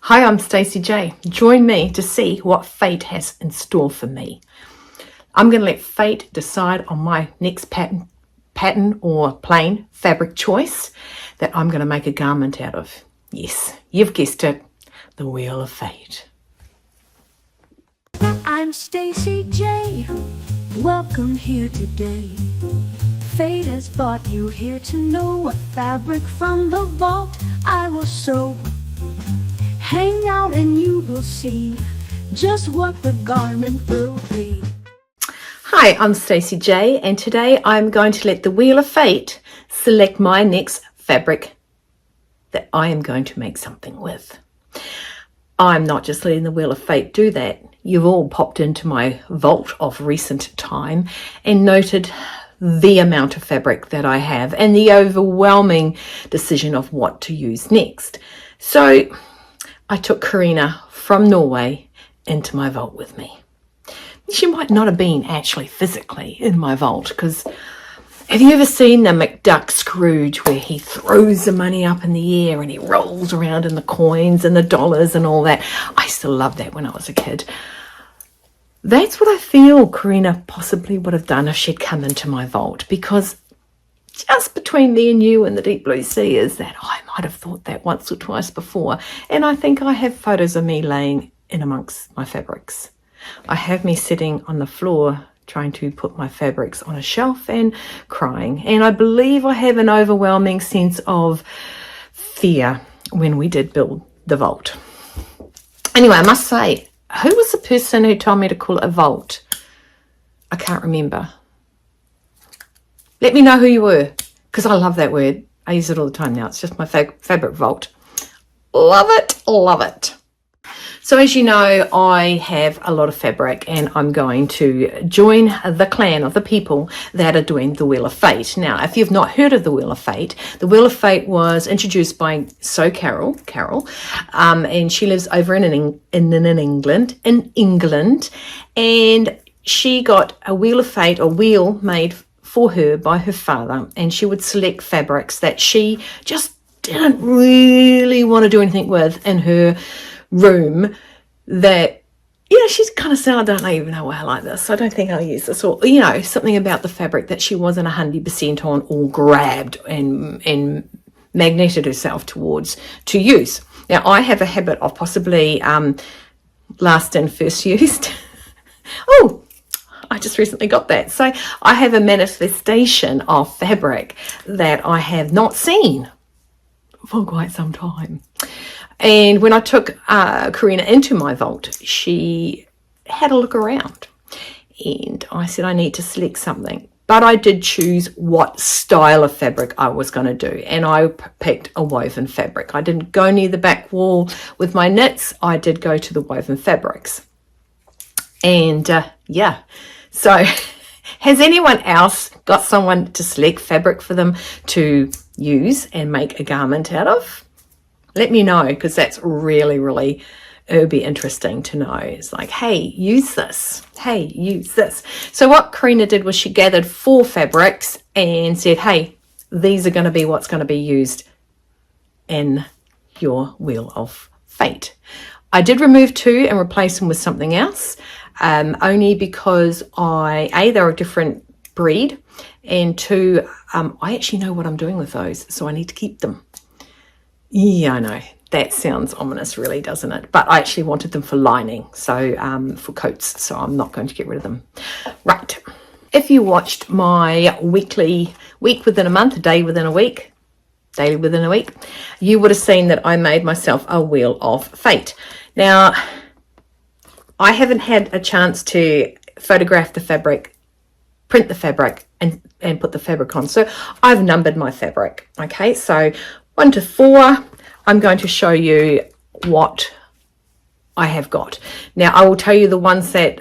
Hi, I'm Stacey J. Join me to see what fate has in store for me. I'm going to let fate decide on my next pattern or plain fabric choice that I'm going to make a garment out of. Yes, you've guessed it, the Wheel of Fate. I'm Stacey J. Welcome here today. Fate has brought you here to know what fabric from the vault I will sew. Hang out and you will see just what the garment will be. Hi, I'm Stacey J, and today I'm going to let the Wheel of Fate select my next fabric that I am going to make something with. I'm not just letting the Wheel of Fate do that. You've all popped into my vault of recent time and noted the amount of fabric that I have and the overwhelming decision of what to use next. So I took Karina from Norway into my vault with me. She might not have been actually physically in my vault, because have you ever seen the McDuck Scrooge where he throws the money up in the air and he rolls around in the coins and the dollars and all that? I used to love that when I was a kid. That's what I feel Karina possibly would have done if she'd come into my vault, because just between me and you and the deep blue sea is that I might have thought that once or twice before. And I think I have photos of me laying in amongst my fabrics. I have me sitting on the floor trying to put my fabrics on a shelf and crying. And I believe I have an overwhelming sense of fear when we did build the vault. Anyway, I must say, who was the person who told me to call it a vault? I can't remember. Let me know who you were, because I love that word. I use it all the time now. It's just my fabric vault. Love it, love it. So as you know, I have a lot of fabric, and I'm going to join the clan of the people that are doing the Wheel of Fate. Now, if you've not heard of the Wheel of Fate, the Wheel of Fate was introduced by Carole, and she lives over in England, and she got a Wheel of Fate, or wheel, made for her by her father, and she would select fabrics that she just didn't really want to do anything with in her room, that, she's kind of said, I don't even know why I like this, I don't think I'll use this, or something about the fabric that she wasn't 100% on, or grabbed and magneted herself towards to use. Now, I have a habit of possibly last in, first used. Oh, I just recently got that. So I have a manifestation of fabric that I have not seen for quite some time. And when I took Karina into my vault, she had a look around, and I said, I need to select something. But I did choose what style of fabric I was going to do, and I picked a woven fabric. I didn't go near the back wall with my knits. I did go to the woven fabrics. And so has anyone else got someone to select fabric for them to use and make a garment out of? Let me know, because that's really, really, it would be interesting to know. It's like, hey, use this. Hey, use this. So what Karina did was she gathered 4 fabrics and said, hey, these are going to be what's going to be used in your Wheel of Fate. I did remove 2 and replace them with something else, only because they're a different breed, and 2, I actually know what I'm doing with those, so I need to keep them. Yeah, I know. That sounds ominous, really, doesn't it? But I actually wanted them for lining, so for coats, so I'm not going to get rid of them. Right. If you watched my weekly week within a month, day within a week, daily within a week, you would have seen that I made myself a Wheel of Fate. Now, I haven't had a chance to photograph the fabric, print the fabric, and put the fabric on. So I've numbered my fabric. Okay, so 1 to 4, I'm going to show you what I have got. Now, I will tell you the ones that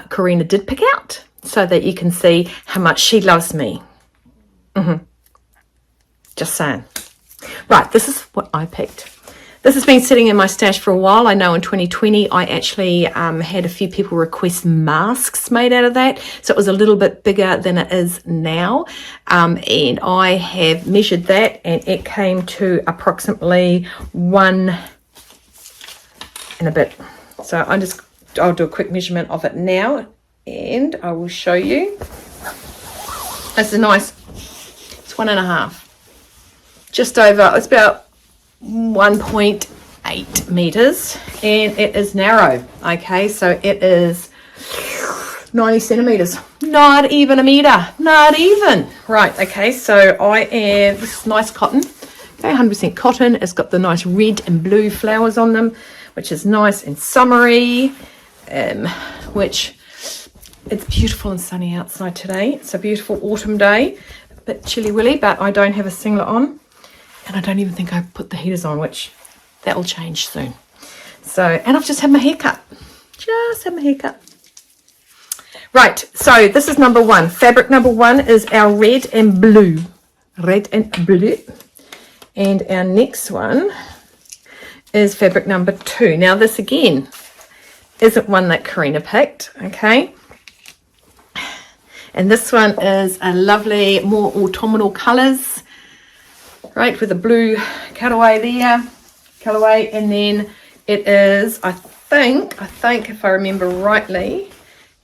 Karina did pick out, so that you can see how much she loves me. Just saying. Right, this is what I picked. This has been sitting in my stash for a while. I know in 2020 I actually had a few people request masks made out of that. So it was a little bit bigger than it is now. And I have measured that, and it came to approximately 1 in a bit. So I'll do a quick measurement of it now, and I will show you. It's a nice, it's 1.5, just over, it's about 1.8 meters, and it is narrow. Okay, so it is 90 centimeters, not even a meter, not even. Right, okay, so this is nice cotton, okay, 100% cotton. It's got the nice red and blue flowers on them, which is nice and summery, which it's beautiful and sunny outside today. It's a beautiful autumn day, a bit chilly willy, but I don't have a singlet on, and I don't even think I put the heaters on, which that will change soon. So, and I've just had my hair cut, Right, so this is number 1. Fabric number 1 is our red and blue, and our next one is fabric number 2. Now this again isn't one that Karina picked, okay? And this one is a lovely, more autumnal colours, right, with a blue cutaway there, and then it is, I think if I remember rightly,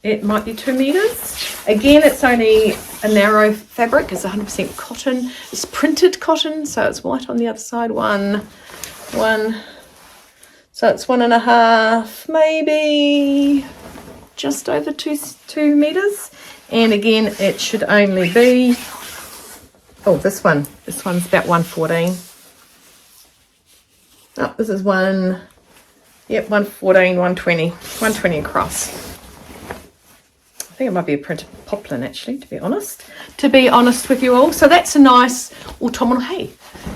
it might be 2 meters. Again, it's only a narrow fabric. It's 100% cotton. It's printed cotton, so it's white on the other side. One. So it's 1.5, maybe just over 2 meters. And again, it should only be, this one's about 114. Oh, this is 114, 120 across. I think it might be a printed poplin, actually, to be honest with you all. So that's a nice autumnal. Hey,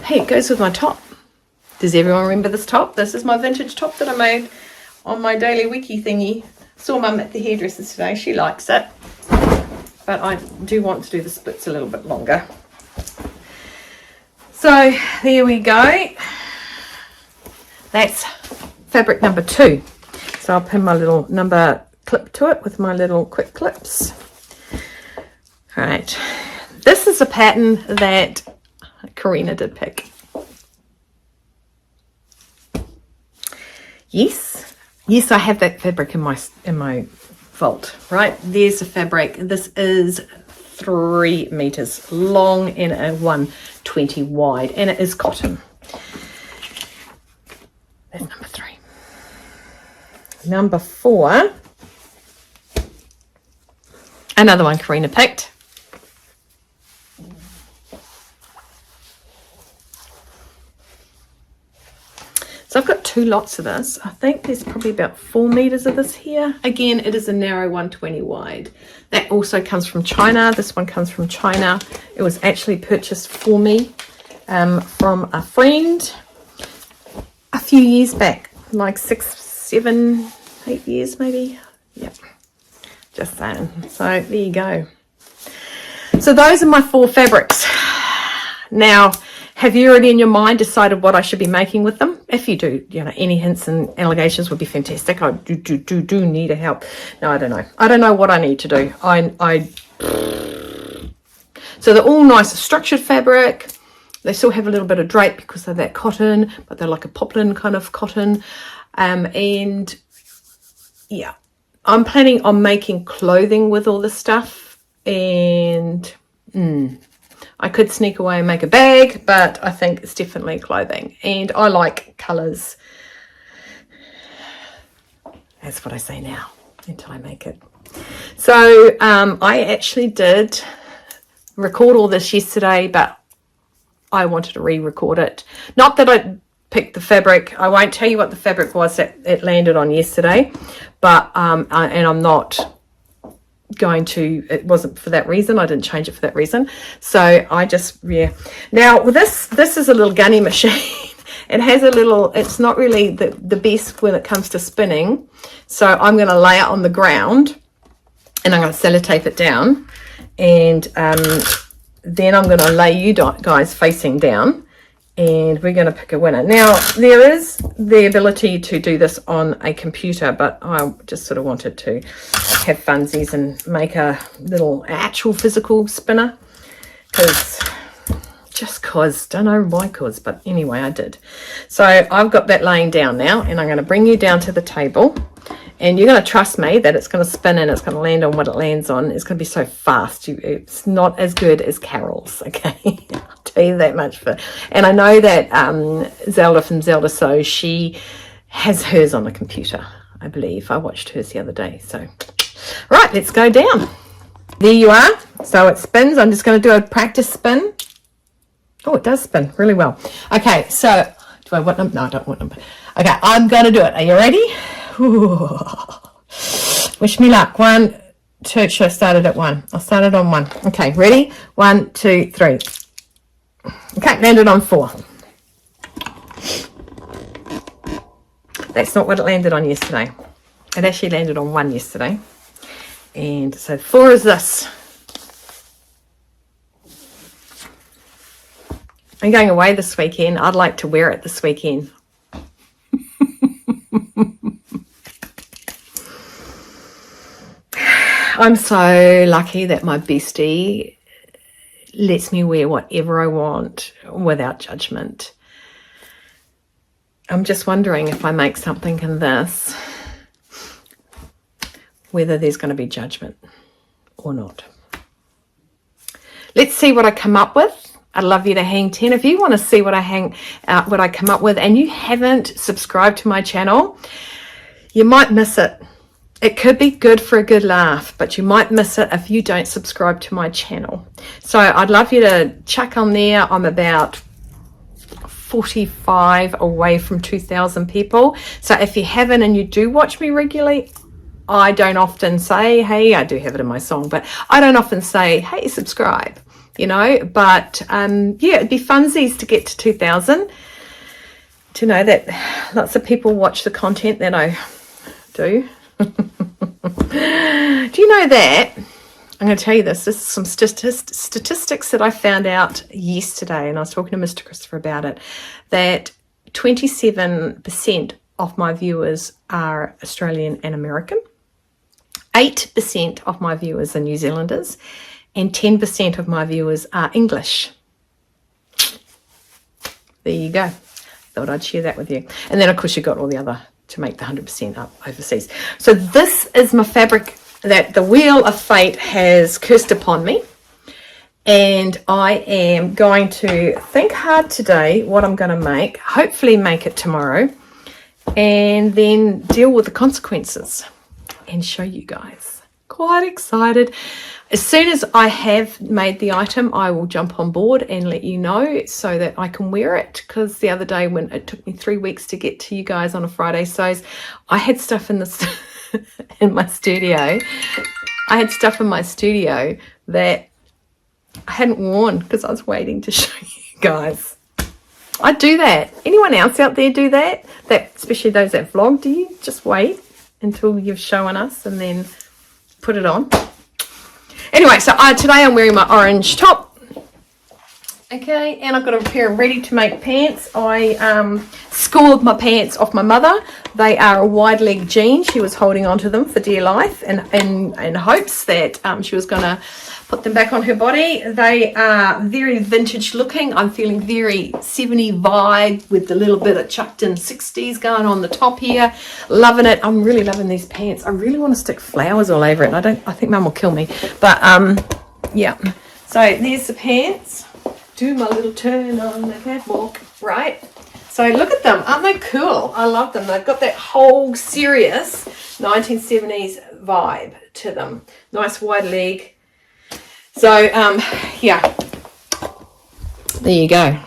it goes with my top. Does everyone remember this top? This is my vintage top that I made on my daily wiki thingy. Saw Mum at the hairdresser's today. She likes it. But I do want to do the splits a little bit longer. So there we go. That's fabric number 2. So I'll pin my little number clip to it with my little quick clips. All right. This is a pattern that Karina did pick. Yes, I have that fabric in my vault, right? There's the fabric. This is 3 meters long and a 120 wide, and it is cotton. That's number 3. Number 4, another one Karina picked. So I've got 2 lots of this. I think there's probably about 4 meters of this here. Again, it is a narrow 120 wide. That also comes from China. This one comes from China. It was actually purchased for me from a friend a few years back, like 6, 7, 8 years maybe. Yep, just saying. So there you go. So those are my 4 fabrics. Now, have you already in your mind decided what I should be making with them? If you do, any hints and allegations would be fantastic. I do need a help. No, I don't know. I don't know what I need to do. So they're all nice structured fabric. They still have a little bit of drape because they're that cotton, but they're like a poplin kind of cotton. And yeah, I'm planning on making clothing with all this stuff. And I could sneak away and make a bag, but I think it's definitely clothing. And I like colours. That's what I say now until I make it. So I actually did record all this yesterday, but I wanted to re-record it. Not that I picked the fabric. I won't tell you what the fabric was that it landed on yesterday, but and I'm not going to, it wasn't for that reason. I didn't change it for that reason. So I just, now this is a little gunny machine. It has a little, it's not really the best when it comes to spinning. So I'm going to lay it on the ground and I'm going to sellotape it down, and then I'm going to lay you guys facing down, and we're going to pick a winner. Now, there is the ability to do this on a computer, but I just sort of wanted to have funsies and make a little actual physical spinner, because just cause, don't know why cause, but anyway, I did. So I've got that laying down now, and I'm going to bring you down to the table, and you're going to trust me that it's going to spin and it's going to land on what it lands on. It's going to be so fast. It's not as good as Carole's, okay? I'll tell you that much. And I know that Zelda from Zelda So, she has hers on the computer, I believe. I watched hers the other day. So, right, let's go down. There you are. So it spins. I'm just going to do a practice spin. Oh, it does spin really well. Okay, so do I want number? No, I don't want number. Okay, I'm going to do it. Are you ready? Ooh. Wish me luck. 1, 2. Should I started at 1? I started on 1. Okay, ready? 1, 2, 3. Okay, landed on 4. That's not what it landed on yesterday. It actually landed on 1 yesterday. And so 4 is this. I'm going away this weekend. I'd like to wear it this weekend. I'm so lucky that my bestie lets me wear whatever I want without judgment. I'm just wondering if I make something in this, whether there's going to be judgment or not. Let's see what I come up with. I'd love you to hang 10. If you want to see what I come up with, and you haven't subscribed to my channel, you might miss it. It could be good for a good laugh, but you might miss it if you don't subscribe to my channel. So I'd love you to chuck on there. I'm about 45 away from 2,000 people. So if you haven't and you do watch me regularly, I don't often say, hey, I do have it in my song, but I don't often say, hey, subscribe. You know, but yeah, it'd be funsies to get to 2,000, to know that lots of people watch the content that I do. Do you know that? I'm going to tell you this. This is some statistics that I found out yesterday, and I was talking to Mr. Christopher about it, that 27% of my viewers are Australian and American, 8% of my viewers are New Zealanders, and 10% of my viewers are English. There you go. Thought I'd share that with you. And then, of course, you got all the other to make the 100% up overseas. So this is my fabric that the Wheel of Fate has cursed upon me. And I am going to think hard today what I'm going to make, hopefully make it tomorrow, and then deal with the consequences and show you guys. Quite excited. As soon as I have made the item, I will jump on board and let you know so that I can wear it, because the other day when it took me 3 weeks to get to you guys on a Friday sews, I had stuff in the in my studio. I had stuff in my studio that I hadn't worn because I was waiting to show you guys. I do that. Anyone else out there do that? Especially those that vlog, do you just wait until you've shown us and then put it on? Anyway, so today I'm wearing my orange top. Okay, and I've got a pair of ready-to-make pants. I scored my pants off my mother. They are a wide-leg jean. She was holding on to them for dear life and in hopes that she was going to put them back on her body. They are very vintage looking. I'm feeling very 70 vibe with the little bit of chucked in 60s going on the top here. Loving it. I'm really loving these pants. I really want to stick flowers all over it. I think Mum will kill me. But yeah. So there's the pants. Do my little turn on the catwalk. Right. So look at them. Aren't they cool? I love them. They've got that whole serious 1970s vibe to them. Nice wide leg. So, yeah, there you go.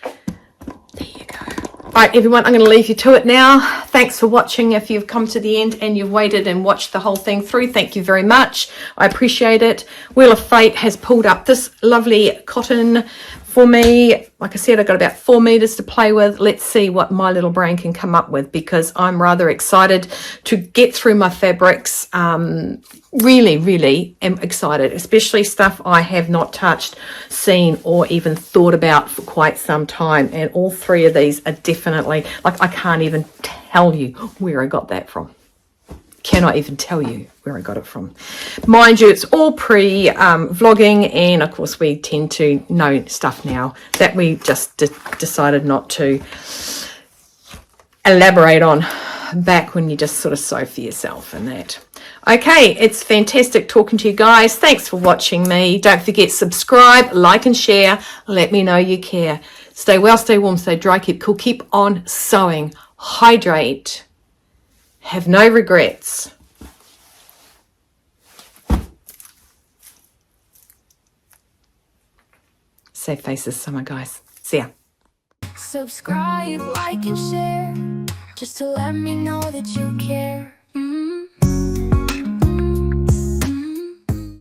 There you go. All right, everyone, I'm going to leave you to it now. Thanks for watching. If you've come to the end and you've waited and watched the whole thing through, thank you very much. I appreciate it. Wheel of Fate has pulled up this lovely cotton for me. Like I said, I've got about 4 meters to play with. Let's see what my little brain can come up with, because I'm rather excited to get through my fabrics. Really am excited, especially stuff I have not touched, seen, or even thought about for quite some time. And all 3 of these are definitely, like, I can't even tell you where I got that from. cannot even tell you where I got it from. Mind you, it's all pre-vlogging, and of course we tend to know stuff now that we just decided not to elaborate on back when you just sort of sew for yourself and that. Okay, it's fantastic talking to you guys. Thanks for watching me. Don't forget, subscribe, like and share. Let me know you care. Stay well, stay warm, stay dry, keep cool, keep on sewing. Hydrate. Have no regrets. Save faces summer, guys. See ya. Subscribe, like, and share, just to let me know that you care.